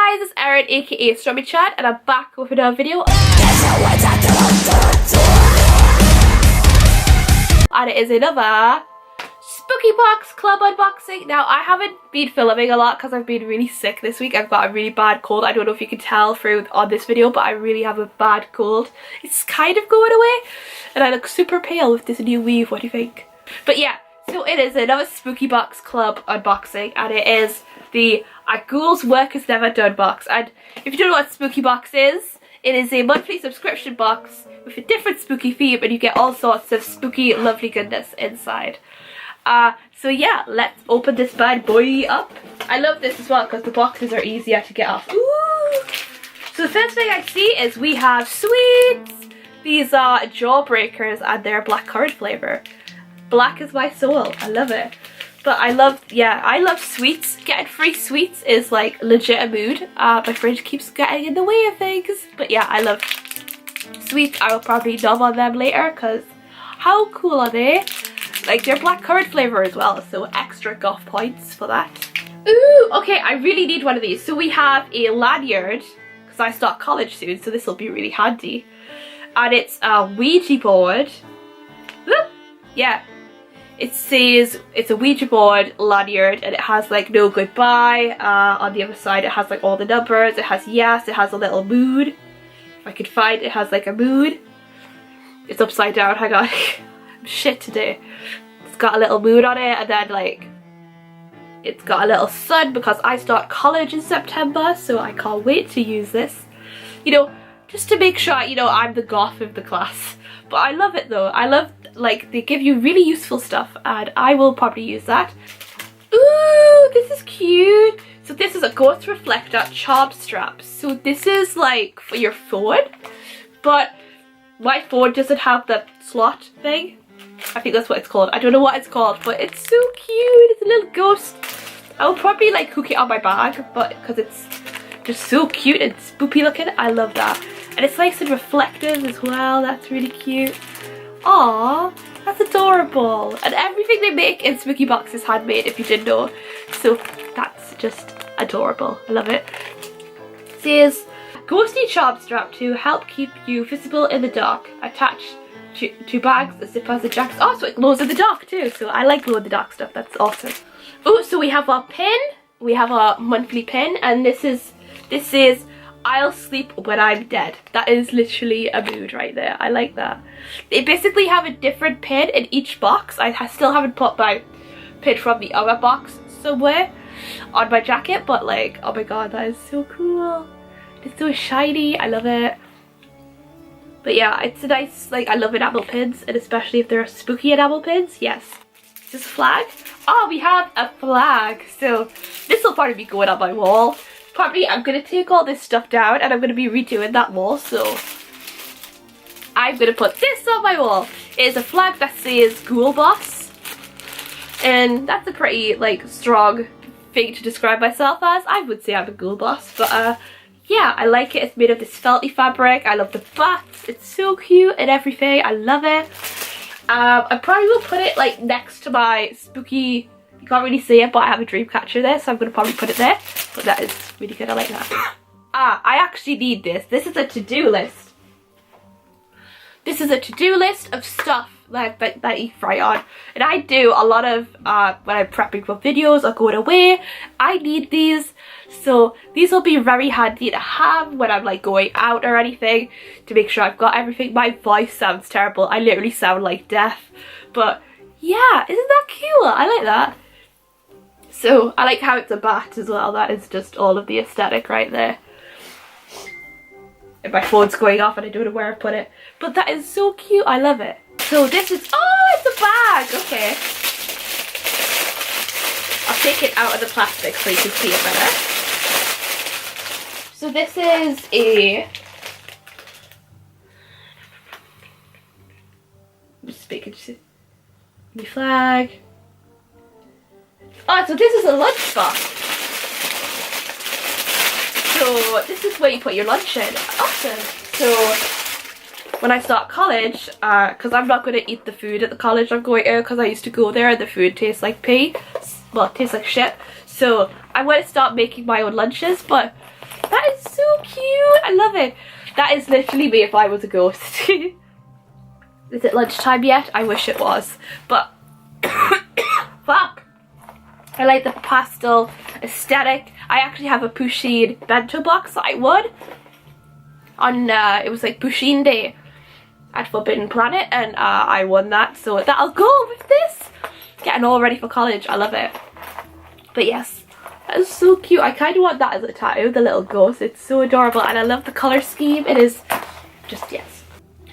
guys, it's Erin aka StrawberriChan and I'm back with another video. And it is another Spooky Box Club unboxing. Now I haven't been filming a lot because I've been really sick this week. I've got a really bad cold. I don't know if you can tell through on this video, but I really have a bad cold. It's kind of going away and I look super pale with this new weave. What do you think? But yeah, so it is another Spooky Box Club unboxing and it is the GHOULS Work Is Never Done box. And if you don't know what Spooky Box is, it is a monthly subscription box with a different spooky theme and you get all sorts of spooky lovely goodness inside. So yeah, let's open this bad boy up. I love this as well because the boxes are easier to get off. Ooh. So the first thing I see is we have sweets. These are jawbreakers and they're blackcurrant flavour. Black is my soul. I love it. But I love sweets. Getting free sweets is like legit a mood. My fridge keeps getting in the way of things. But yeah, I love sweets. I will probably dub on them later because how cool are they? Like they're blackcurrant flavour as well, so extra goth points for that. Ooh, okay, I really need one of these. So we have a lanyard because I start college soon, so this will be really handy. And it's a Ouija board. Whoop. Yeah. It says it's a Ouija board lanyard and it has like no goodbye. On the other side it has like all the numbers. It has yes, it has a little mood. If I could find it, it has like a mood. It's upside down, hang on. I'm shit today. It's got a little mood on it and then like it's got a little sun because I start college in September, so I can't wait to use this. You know, just to make sure, you know, I'm the goth of the class. But I love it though. I love, like, they give you really useful stuff and I will probably use that. Ooh, this is cute. So this is a ghost reflector charm strap. So this is like for your phone, but my phone doesn't have the slot thing. I think that's what it's called. I don't know what it's called, but it's so cute. It's a little ghost. I will probably like hook it on my bag, but because it's just so cute and spoopy looking, I love that. And it's nice and reflective as well. That's really cute. Aww, that's adorable. And everything they make in Spooky Box is handmade, if you didn't know. So that's just adorable. I love it. It says, ghosty charm strap to help keep you visible in the dark. Attached to bags, zippers and jackets. Oh, so it glows in the dark too. So I like glow in the dark stuff. That's awesome. Oh, so we have our pin. We have our monthly pin, and this says, I'll sleep when I'm dead. That is literally a mood right there. I like that. They basically have a different pin in each box. I still haven't put my pin from the other box somewhere on my jacket, but like, oh my god, that is so cool. It's so shiny. I love it. But yeah, it's a nice, like, I love enamel pins, and especially if they're spooky enamel pins. Yes. Is this a flag? Oh, we have a flag. So this will probably be going on my wall. Probably I'm going to take all this stuff down and I'm going to be redoing that wall, so I'm going to put this on my wall. It is a flag that says Ghoul Boss, and that's a pretty like strong thing to describe myself as. I would say I'm a Ghoul Boss, but yeah, I like it. It's made of this felty fabric. I love the bats. It's so cute and everything. I love it. I probably will put it like next to my spooky, you can't really see it, but I have a dream catcher there, so I'm going to probably put it there. But that is really good. I like that. I actually need this. This is a to-do list. This is a to-do list of stuff that you fry on. And I do a lot of, when I'm prepping for videos or going away, I need these. So these will be very handy to have when I'm like going out or anything, to make sure I've got everything. My voice sounds terrible. I literally sound like death. But yeah, isn't that cool? I like that. So I like how it's a bat as well. That is just all of the aesthetic right there. And my phone's going off and I don't know where I put it. But that is so cute. I love it. So this is, oh, it's a bag. Okay. I'll take it out of the plastic so you can see it better. So this is a, I'm just making the flag. Oh, so this is a lunch box. So this is where you put your lunch in. Awesome. So when I start college, because I'm not going to eat the food at the college I'm going to, because I used to go there and the food tastes like pee. Well, it tastes like shit. So I want to start making my own lunches, but That is so cute. I love it. That is literally me if I was a ghost. Is it lunchtime yet? I wish it was. But fuck. I like the pastel aesthetic. I actually have a Pusheen bento box that I won on it was like Pusheen Day at Forbidden Planet, and I won that, so that'll go with this. Getting all ready for college. I love it. But yes, that is so cute. I kind of want that as a tattoo, the little ghost. It's so adorable, and I love the colour scheme. It is just, yes.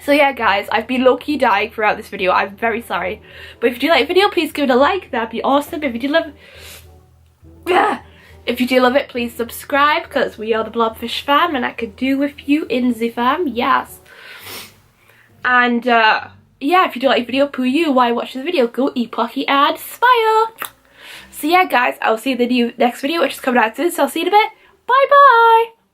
So yeah guys, I've been low-key dying throughout this video. I'm very sorry. But if you do like the video, please give it a like. That'd be awesome. If you do love if you do love it, please subscribe, because we are the BLOBFISH fam and I could do with you in the fam. Yes. And yeah, if you do like the video, poo you while watching the video, go eat pocky and smile. So yeah guys, I'll see you in the next video, which is coming out soon. So I'll see you in a bit. Bye bye.